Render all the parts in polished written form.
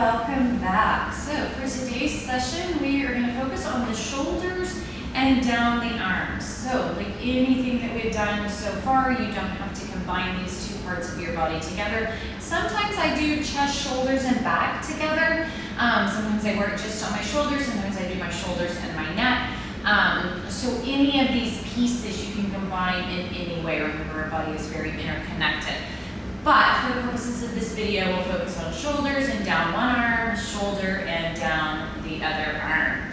welcome back. So for today's session, we are going to focus on the shoulders and down the arms. So like anything that we've done so far, you don't have to combine these two parts of your body together. Sometimes I do chest, shoulders, and back together. Sometimes I work just on my shoulders, sometimes I do my shoulders and my neck. So any of these pieces you can combine in any way. Remember, our body is very interconnected. But for the purposes of this video, we'll focus on shoulders and down one arm, shoulder and down the other arm.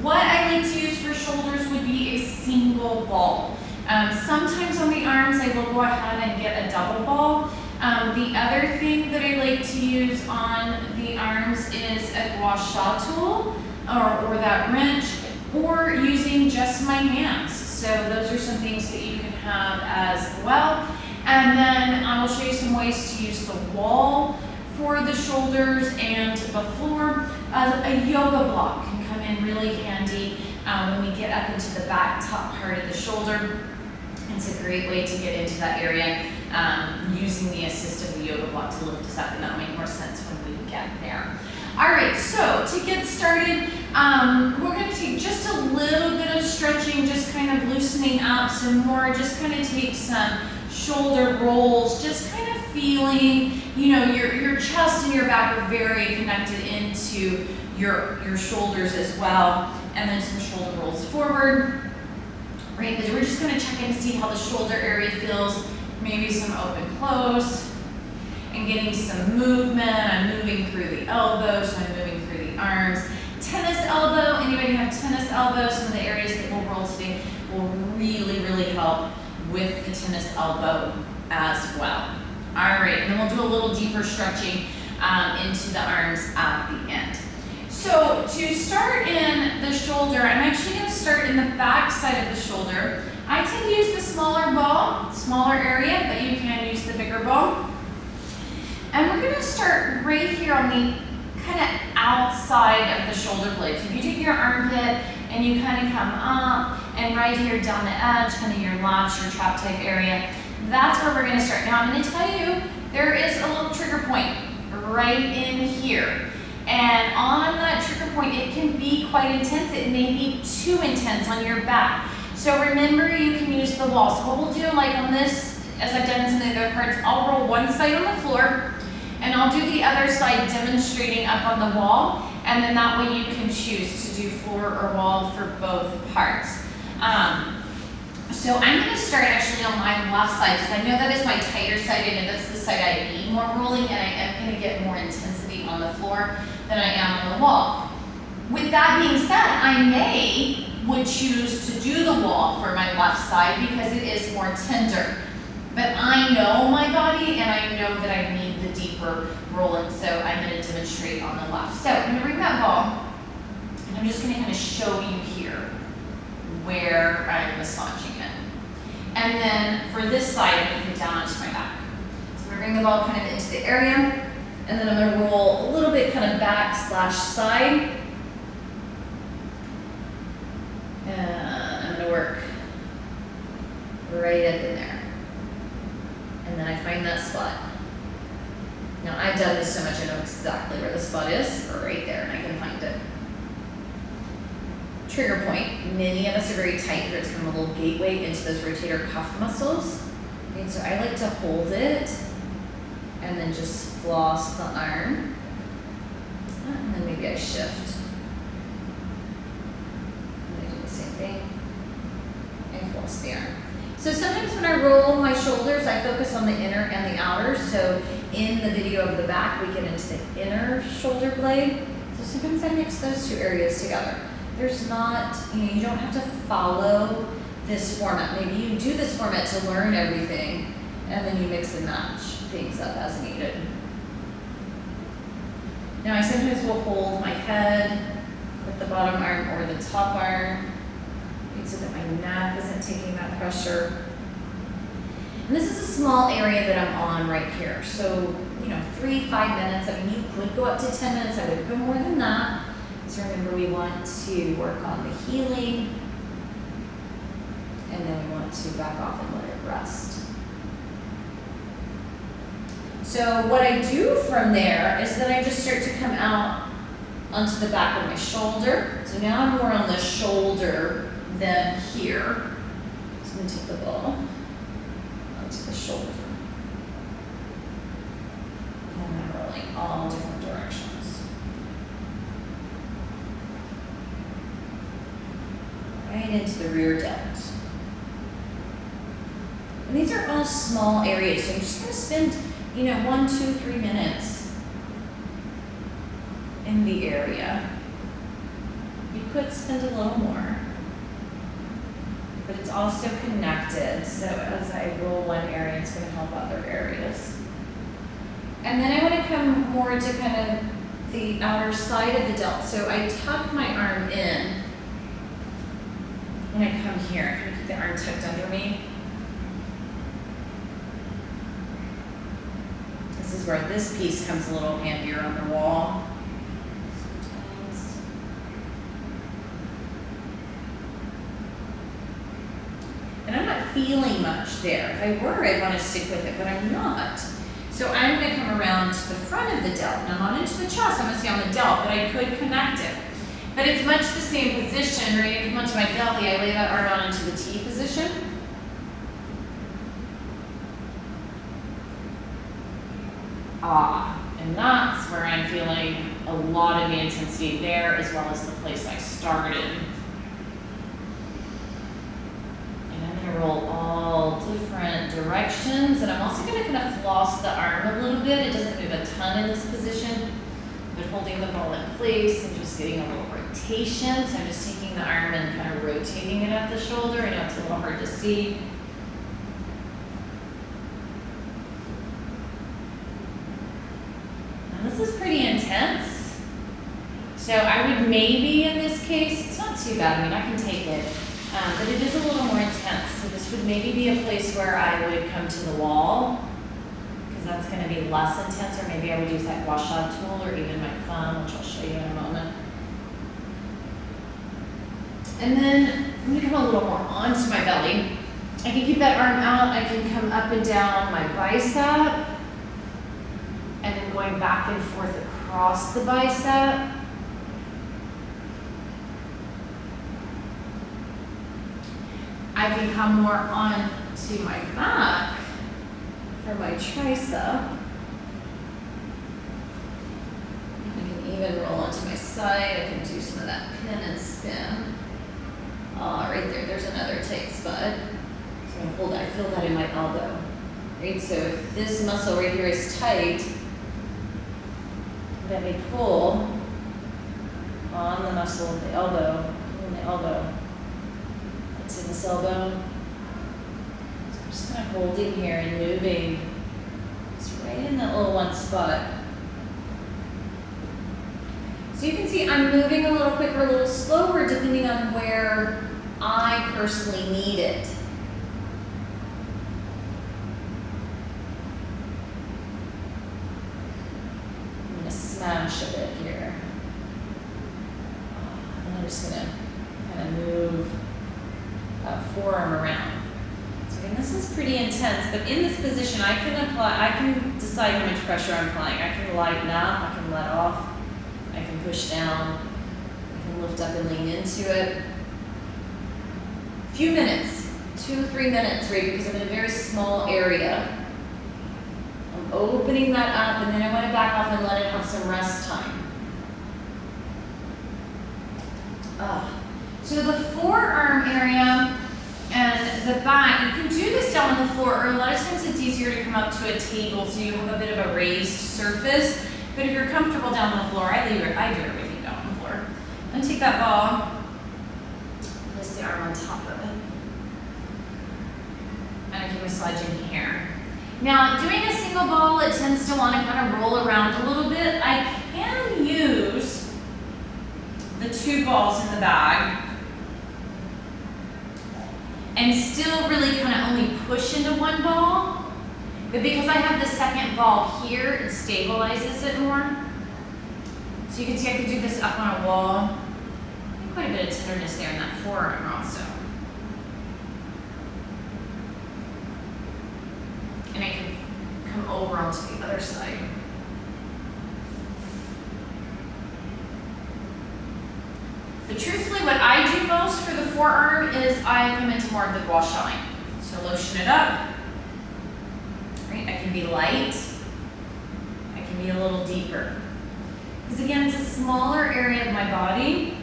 What I like to use for shoulders would be a single ball. Sometimes on the arms, I will go ahead and get a double ball. The other thing that I like to use on the arms is a gua sha tool or that wrench, or using just my hands. So those are some things that you can have as well. And then I will show you some ways to use the wall for the shoulders and the floor. A yoga block can come in really handy when we get up into the back top part of the shoulder. It's a great way to get into that area using the assist of the yoga block to lift us up, and that'll make more sense when we get there. All right, so to get started, we're going to take just a little bit of stretching, just kind of loosening up some more, just kind of take some shoulder rolls, just kind of feeling, you know, your chest and your back are very connected into your shoulders as well. And then some shoulder rolls forward, right? But we're just going to check in to see how the shoulder area feels, maybe some open close, and getting some movement. I'm moving through the elbows, so I'm moving through the arms. Tennis elbow, anybody have tennis elbow? Some of the areas that we'll roll today will really, really help with the tennis elbow as well. All right, and then we'll do a little deeper stretching into the arms at the end. So to start in the shoulder, I'm actually going to start in the back side of the shoulder. I tend to use the smaller ball, smaller area, but you can use the bigger ball. And we're going to start right here on the kind of outside of the shoulder blades. If you take your armpit and you kind of come up, and right here down the edge, kind of your latch, your trap type area, that's where we're going to start. Now I'm going to tell you, there is a little trigger point right in here. And on that trigger point, it can be quite intense. It may be too intense on your back. So remember, you can use the wall. So what we'll do, like on this, as I've done in some of the other parts, I'll roll one side on the floor, and I'll do the other side demonstrating up on the wall. And then that way you can choose to do floor or wall for both parts. So I'm going to start actually on my left side, because I know that is my tighter side, and that's the side I need more rolling, and I am going to get more intensity on the floor than I am on the wall. With that being said, I would choose to do the wall for my left side because it is more tender. But I know my body, and I know that I need the deeper rolling, so I'm going to demonstrate on the left. So I'm going to bring that ball, and I'm just going to kind of show you here where I'm massaging it. And then for this side, I'm going to come down onto my back. So I'm going to bring the ball kind of into the area, and then I'm going to roll a little bit kind of back / side. And I'm going to work right up in there. And then I find that spot. Now I've done this so much, I know exactly where the spot is, right there, and I can find it. Trigger point, many of us are very tight. There's kind of a little gateway into those rotator cuff muscles. And so I like to hold it and then just floss the arm. And then maybe I shift. And I do the same thing. And floss the arm. So sometimes when I roll my shoulders, I focus on the inner and the outer. So in the video of the back, we get into the inner shoulder blade. So sometimes I mix those two areas together. There's not, you don't have to follow this format. Maybe you do this format to learn everything, and then you mix and match things up as needed. Now I sometimes will hold my head with the bottom arm or the top arm, so that my neck isn't taking that pressure. And this is a small area that I'm on right here. So, 3 to 5 minutes. I mean, you could go up to 10 minutes. I wouldn't go more than that. So remember, we want to work on the healing, and then we want to back off and let it rest. So what I do from there is that I just start to come out onto the back of my shoulder. So now I'm more on the shoulder than here. So I'm gonna take the ball onto the shoulder. And I'm rolling all different directions. Right into the rear delt. And these are all small areas, so I'm just gonna spend, 1, 2, 3 minutes in the area. You could spend a little more, but it's also connected, so as I roll one area, it's gonna help other areas. And then I wanna come more to kind of the outer side of the delt, so I tuck my arm in, and I come here, kind of keep the arm tucked under me. This is where this piece comes a little handier on the wall. Sometimes. And I'm not feeling much there. If I were, I'd want to stick with it, but I'm not. So I'm going to come around to the front of the delt. Now not into the chest, I'm going to stay on the delt, but I could connect it. But it's much the same position, right? I come onto my belly, I lay that arm on into the T position. And that's where I'm feeling a lot of the intensity there, as well as the place I started. And I'm gonna roll all different directions, and I'm also gonna kind of floss the arm a little bit. It doesn't move a ton in this position, but holding the ball in place and just getting a little rotation. So I'm just taking the arm and kind of rotating it at the shoulder. I know it's a little hard to see. This is pretty intense. So I would maybe in this case, it's not too bad, I mean I can take it, but it is a little more intense. So this would maybe be a place where I would come to the wall, because that's going to be less intense, or maybe I would use that gua sha tool or even my thumb, which I'll show you in a moment. And then I'm going to come a little more onto my belly. I can keep that arm out, I can come up and down my bicep, and then going back and forth across the bicep. I can come more on to my back for my tricep. I can even roll onto my side. I can do some of that pin and spin. Right there, there's another tight spot. So I'm gonna hold that, I feel that in my elbow. Right, so if this muscle right here is tight, let me pull on the muscle of the elbow, and the elbow into this elbow. So I'm just kind of holding here and moving. It's right in that little one spot. So you can see I'm moving a little quicker, a little slower, depending on where I personally need it. Smash a bit here. And I'm just gonna kind of move that forearm around. So again, this is pretty intense, but in this position, I can decide how much pressure I'm applying. I can lighten up, I can let off, I can push down, I can lift up and lean into it. A few minutes, 2-3 minutes, right? Because I'm in a very small area. Opening that up, and then I want to back off and let it have some rest time. So the forearm area and the back, you can do this down on the floor, or a lot of times it's easier to come up to a table so you have a bit of a raised surface. But if you're comfortable down on the floor, I do everything down on the floor. I'm going to take that ball, place the arm on top of it, and I can massage in here. Now, doing a single ball, it tends to want to kind of roll around a little bit. I can use the 2 balls in the bag and still really kind of only push into one ball. But because I have the second ball here, it stabilizes it more. So you can see I could do this up on a wall. Quite a bit of tenderness there in that forearm also. And I can come over on onto the other side. But truthfully, what I do most for the forearm is I come into more of the gua sha line. So lotion it up. Right? I can be light. I can be a little deeper. Because again, it's a smaller area of my body.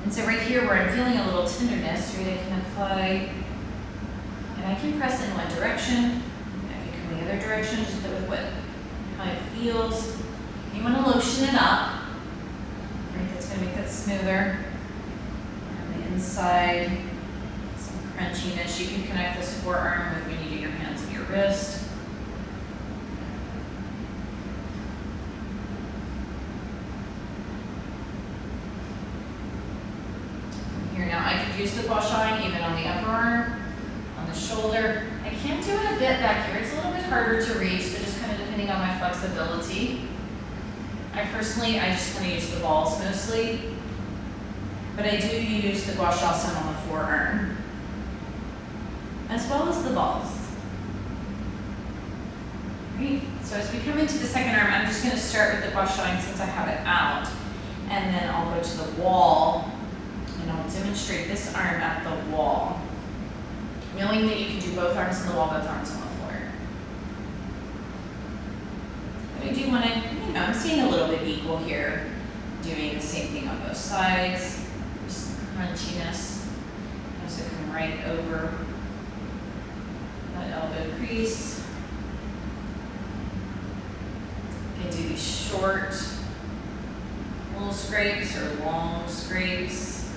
And so right here where I'm feeling a little tenderness, right, I can apply, and I can press in one direction. I can come the other direction, just play with how it feels. You want to lotion it up. Right, that's going to make that smoother. On the inside, some crunchiness. You can connect this forearm with when you do your hands and your wrist. Here now, I could use the gua sha line even on the upper arm, on the shoulder. I can do it a bit back here. It's a little bit harder to reach, so just kind of depending on my flexibility. I just kind of use the balls mostly, but I do use the gua sha some on the forearm, as well as the balls. Right? So as we come into the second arm, I'm just going to start with the gua sha line since I have it out, and then I'll go to the wall, and I'll demonstrate this arm at the wall, knowing that you can do both arms on the wall, both arms on the floor. But I do want to, I'm seeing a little bit equal here, doing the same thing on both sides. There's some crunchiness. Also come right over that elbow crease. You can do these short little scrapes or long scrapes.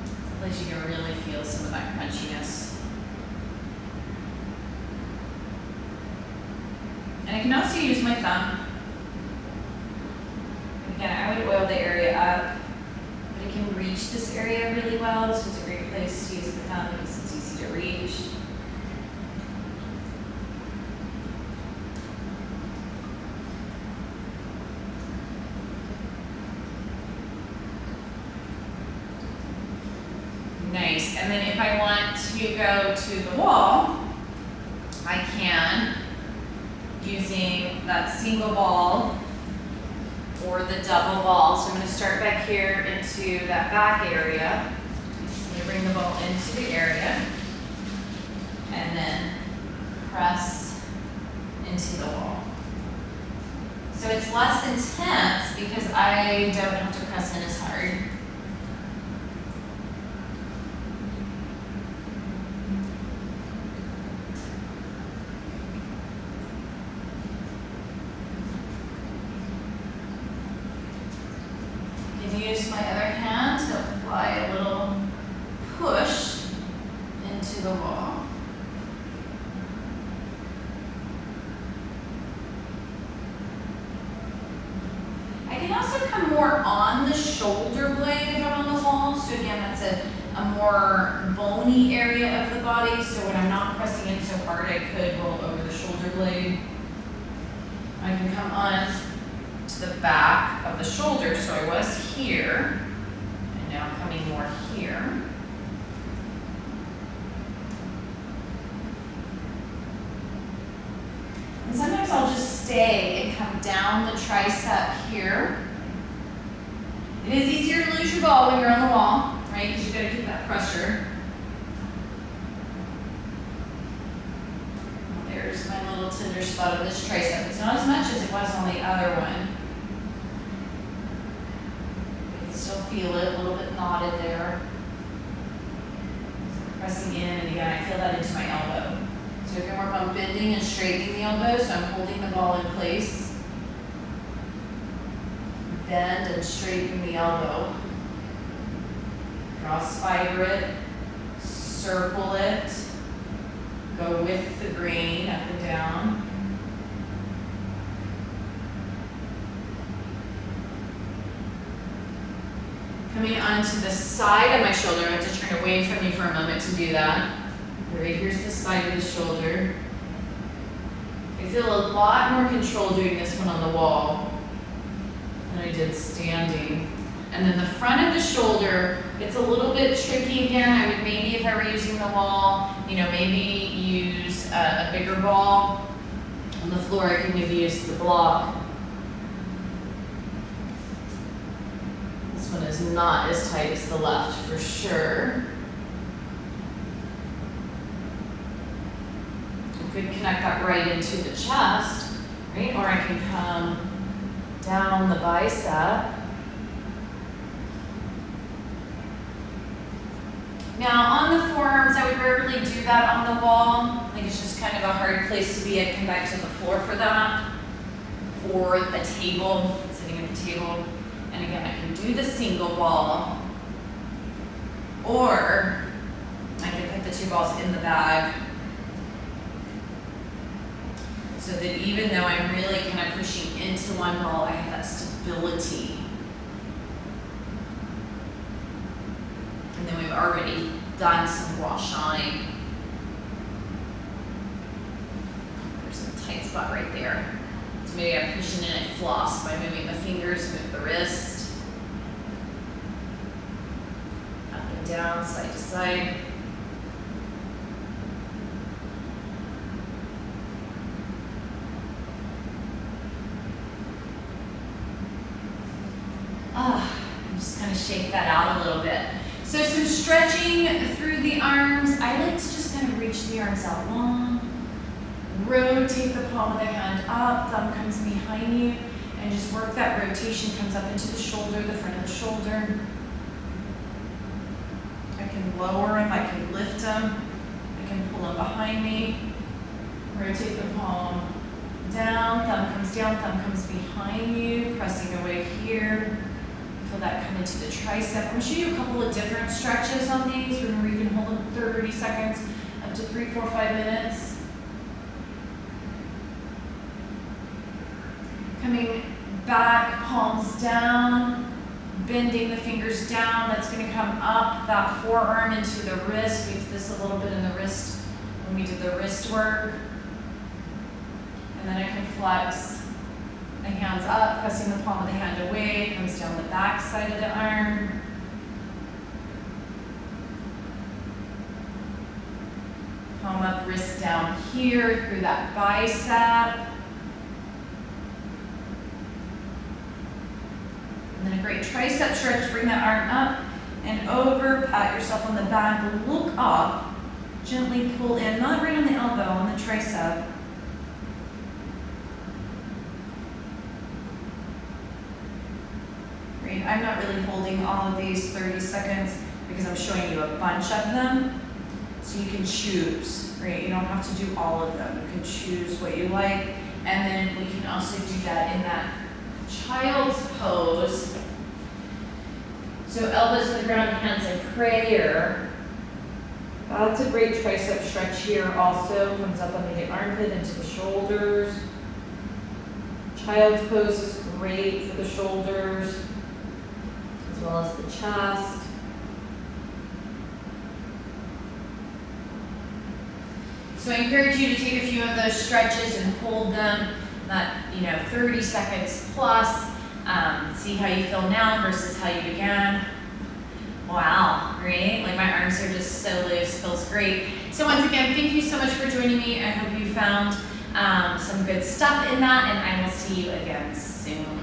It's a place you can really feel some of that crunchiness. And I can also use my thumb. Again, I would oil the area up, but it can reach this area really well, so it's a great place to use the thumb because it's easy to reach. Nice, and then if I want to go to the wall, I can, using that single ball or the double ball. So I'm going to start back here into that back area. I'm going to bring the ball into the area and then press into the wall. So it's less intense because I don't have to press in as hard. Use my other hand to apply a little push into the wall. I can also come more on the shoulder blade if I'm on the wall. So again, that's a more bony area of the body. So when I'm not pressing in so hard, I could roll over the shoulder blade. I can come on to the back of the shoulder, so I was here, and now I'm coming more here. And sometimes I'll just stay and come down the tricep here. It is easier to lose your ball when you're on the wall, right? Because you've got to keep that pressure. There's my little tender spot of this tricep. It's not as much as it was on the other one. You can still feel it, a little bit knotted there. So pressing in, and again, I feel that into my elbow. So you can work on bending and straightening the elbow, so I'm holding the ball in place. Bend and straighten the elbow. Cross fiber it, circle it. Go with the grain up and down. Coming onto the side of my shoulder, I have to turn away from you for a moment to do that. Right here's the side of the shoulder. I feel a lot more control doing this one on the wall than I did standing. And then the front of the shoulder, it's a little bit tricky again. I would maybe, if I were using the wall, you know, maybe use a bigger ball. On the floor, I can maybe use the block. This one is not as tight as the left for sure. I could connect that right into the chest, right? Or I can come down the bicep. Now on the forearms, I would rarely do that on the wall. Like it's just kind of a hard place to be. I'd come back to the floor for that. Or the table, sitting at the table. And again, I can do the single ball. Or I can put the two balls in the bag. So that even though I'm really kind of pushing into one ball, I have that stability. And then we've already done some gua shine. There's a tight spot right there. So maybe I'm pushing in and floss by moving the fingers, move the wrist. Up and down, side to side. And just kind of shake that out a little bit. So some stretching through the arms. I like to just kind of reach the arms out long. Rotate the palm of the hand up, thumb comes behind you, and just work that rotation, comes up into the shoulder, the front of the shoulder. I can lower them, I can lift them, I can pull them behind me. Rotate the palm down, thumb comes behind you, pressing away here. Feel that come into the tricep. I'm going to show you a couple of different stretches on these. Remember, you can hold them 30 seconds, up to 3, 4, 5 minutes. Coming back, palms down, bending the fingers down. That's going to come up that forearm into the wrist. We did this a little bit in the wrist when we did the wrist work. And then I can flex the hands up, pressing the palm of the hand away, comes down the back side of the arm. Palm up, wrist down here through that bicep. And then a great tricep stretch, bring that arm up and over, pat yourself on the back, look up, gently pull in, not right on the elbow, on the tricep. I'm not really holding all of these 30 seconds because I'm showing you a bunch of them. So you can choose, right? You don't have to do all of them. You can choose what you like. And then we can also do that in that child's pose. So elbows to the ground, hands in prayer. That's a great tricep stretch here also. Comes up under the armpit into the shoulders. Child's pose is great for the shoulders, as well as the chest. So I encourage you to take a few of those stretches and hold them, that 30 seconds plus. See how you feel now versus how you began. Wow, right? Like my arms are just so loose, feels great. So once again, thank you so much for joining me. I hope you found some good stuff in that, and I will see you again soon.